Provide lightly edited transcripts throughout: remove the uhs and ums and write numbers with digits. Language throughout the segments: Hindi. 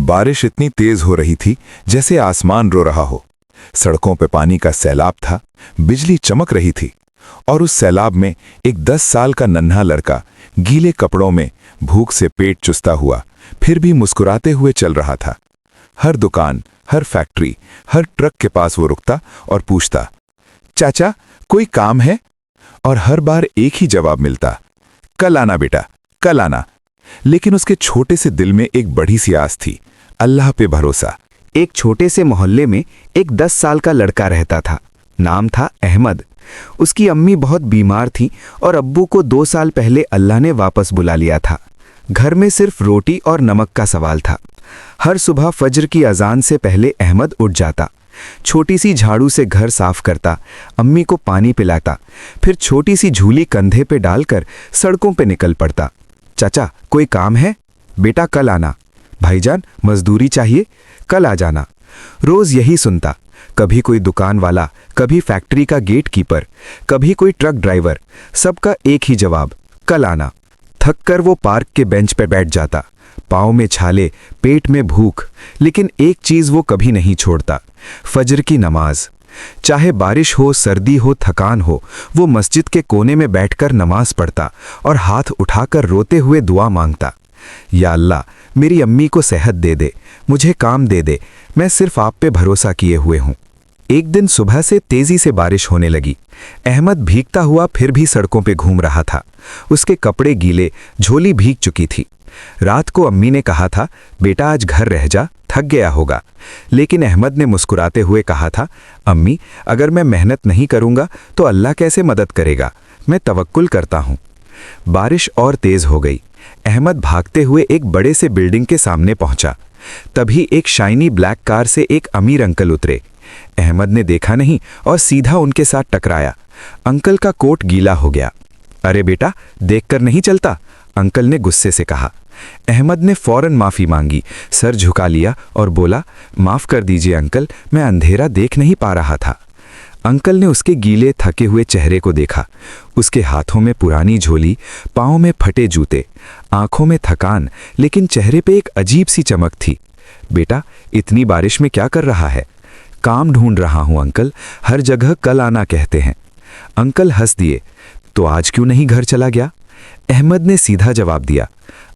बारिश इतनी तेज हो रही थी जैसे आसमान रो रहा हो। सड़कों पे पानी का सैलाब था, बिजली चमक रही थी और उस सैलाब में एक 10 साल का नन्हा लड़का गीले कपड़ों में भूख से पेट चुसता हुआ फिर भी मुस्कुराते हुए चल रहा था। हर दुकान, हर फैक्ट्री, हर ट्रक के पास वो रुकता और पूछता, चाचा कोई काम है? और हर बार एक ही जवाब मिलता, कल आना बेटा, कल आना। लेकिन उसके छोटे से दिल में एक बड़ी सी आस थी, अल्लाह पे भरोसा। एक छोटे से मोहल्ले में एक 10 साल का लड़का रहता था। नाम था अहमद। उसकी अम्मी बहुत बीमार थी और अब्बू को 2 साल पहले अल्लाह ने वापस बुला लिया था। घर में सिर्फ रोटी और नमक का सवाल था। हर सुबह फज्र की अजान से पहले अहमद उठ जाता, छोटी सी झाड़ू से घर साफ करता, अम्मी को पानी पिलाता, फिर छोटी सी झूली कंधे पे डालकर सड़कों पे निकल पड़ता। चाचा कोई काम है? बेटा कल आना। भाईजान मजदूरी चाहिए, कल आ जाना। रोज यही सुनता। कभी कोई दुकान वाला, कभी फैक्ट्री का गेट कीपर, कभी कोई ट्रक ड्राइवर, सबका एक ही जवाब, कल आना। थक कर वो पार्क के बेंच पर बैठ जाता, पाँव में छाले, पेट में भूख, लेकिन एक चीज वो कभी नहीं छोड़ता, फजर की नमाज। चाहे बारिश हो, सर्दी हो, थकान हो, वो मस्जिद के कोने में बैठकर नमाज पढ़ता और हाथ उठाकर रोते हुए दुआ मांगता, या अल्लाह मेरी अम्मी को सेहत दे दे, मुझे काम दे दे, मैं सिर्फ आप पे भरोसा किए हुए हूं। एक दिन सुबह से तेजी से बारिश होने लगी। अहमद भीगता हुआ फिर भी सड़कों पे घूम रहा था। उसके कपड़े गीले, झोली भीग चुकी थी। रात को अम्मी ने कहा था, बेटा आज घर रह जा, थक गया होगा। लेकिन अहमद ने मुस्कुराते हुए कहा था, अम्मी अगर मैं मेहनत नहीं करूंगा तो अल्लाह कैसे मदद करेगा, मैं तवक्कुल करता हूं। बारिश और तेज हो गई। अहमद भागते हुए एक बड़े से बिल्डिंग के सामने पहुंचा। तभी एक शाइनी ब्लैक कार से एक अमीर अंकल उतरे। अहमद ने देखा नहीं और सीधा उनके साथ टकराया। अंकल का कोट गीला हो गया। अरे बेटा देखकर नहीं चलता, अंकल ने गुस्से से कहा। अहमद ने फौरन माफी मांगी, सर झुका लिया और बोला, माफ कर दीजिए अंकल, मैं अंधेरा देख नहीं पा रहा था। अंकल ने उसके गीले थके हुए चेहरे को देखा। उसके हाथों में पुरानी झोली, पाँव में फटे जूते, आंखों में थकान, लेकिन चेहरे पे एक अजीब सी चमक थी। बेटा इतनी बारिश में क्या कर रहा है? काम ढूंढ रहा हूं अंकल, हर जगह कल आना कहते हैं। अंकल हंस दिए। तो आज क्यों नहीं घर चला गया? अहमद ने सीधा जवाब दिया,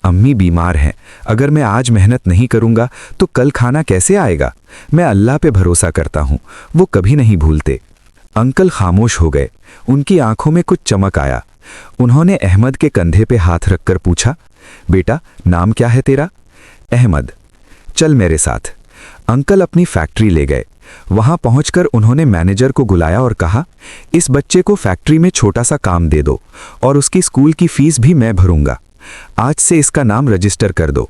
अम्मी बीमार हैं, अगर मैं आज मेहनत नहीं करूंगा तो कल खाना कैसे आएगा? मैं अल्लाह पे भरोसा करता हूं, वो कभी नहीं भूलते। अंकल खामोश हो गए। उनकी आंखों में कुछ चमक आया। उन्होंने अहमद के कंधे पे हाथ रखकर पूछा, बेटा नाम क्या है तेरा? अहमद। चल मेरे साथ। अंकल अपनी फैक्ट्री ले गए। वहां पहुंचकर उन्होंने मैनेजर को बुलाया और कहा, इस बच्चे को फैक्ट्री में छोटा सा काम दे दो और उसकी स्कूल की फीस भी मैं भरूंगा। आज से इसका नाम रजिस्टर कर दो।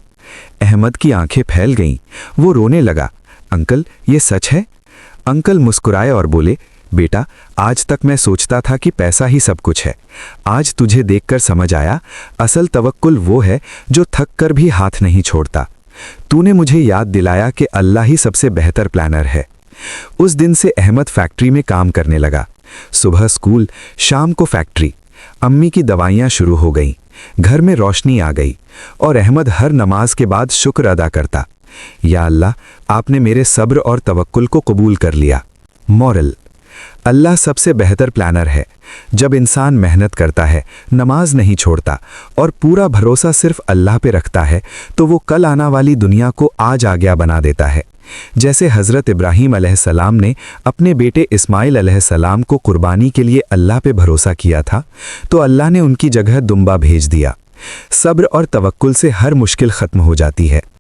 अहमद की आंखें फैल गईं। वो रोने लगा। अंकल ये सच है? अंकल मुस्कुराए और बोले, बेटा आज तक मैं सोचता था कि पैसा ही सब कुछ है। आज तुझे देखकर समझ आया, असल तवक्कुल वो है जो थक कर भी हाथ नहीं छोड़ता। तूने मुझे याद दिलाया कि अल्लाह ही सबसे बेहतर प्लानर है। उस दिन से अहमद फैक्ट्री में काम करने लगा। सुबह स्कूल, शाम को फैक्ट्री। अम्मी की दवाइयाँ शुरू हो गईं, घर में रोशनी आ गई और अहमद हर नमाज के बाद शुक्र अदा करता, या अल्लाह आपने मेरे सब्र और तवक्कुल को कबूल कर लिया। मॉरल, अल्लाह सबसे बेहतर प्लानर है। जब इंसान मेहनत करता है, नमाज नहीं छोड़ता और पूरा भरोसा सिर्फ अल्लाह पे रखता है, तो वो कल आना वाली दुनिया को आज आ गया बना देता है। जैसे हज़रत इब्राहीम अलैहिस्सलाम ने अपने बेटे इस्माइल अलैहिस्सलाम को कुर्बानी के लिए अल्लाह पे भरोसा किया था, तो अल्लाह ने उनकी जगह दुम्बा भेज दिया। सब्र और तवक्कुल से हर मुश्किल ख़त्म हो जाती है।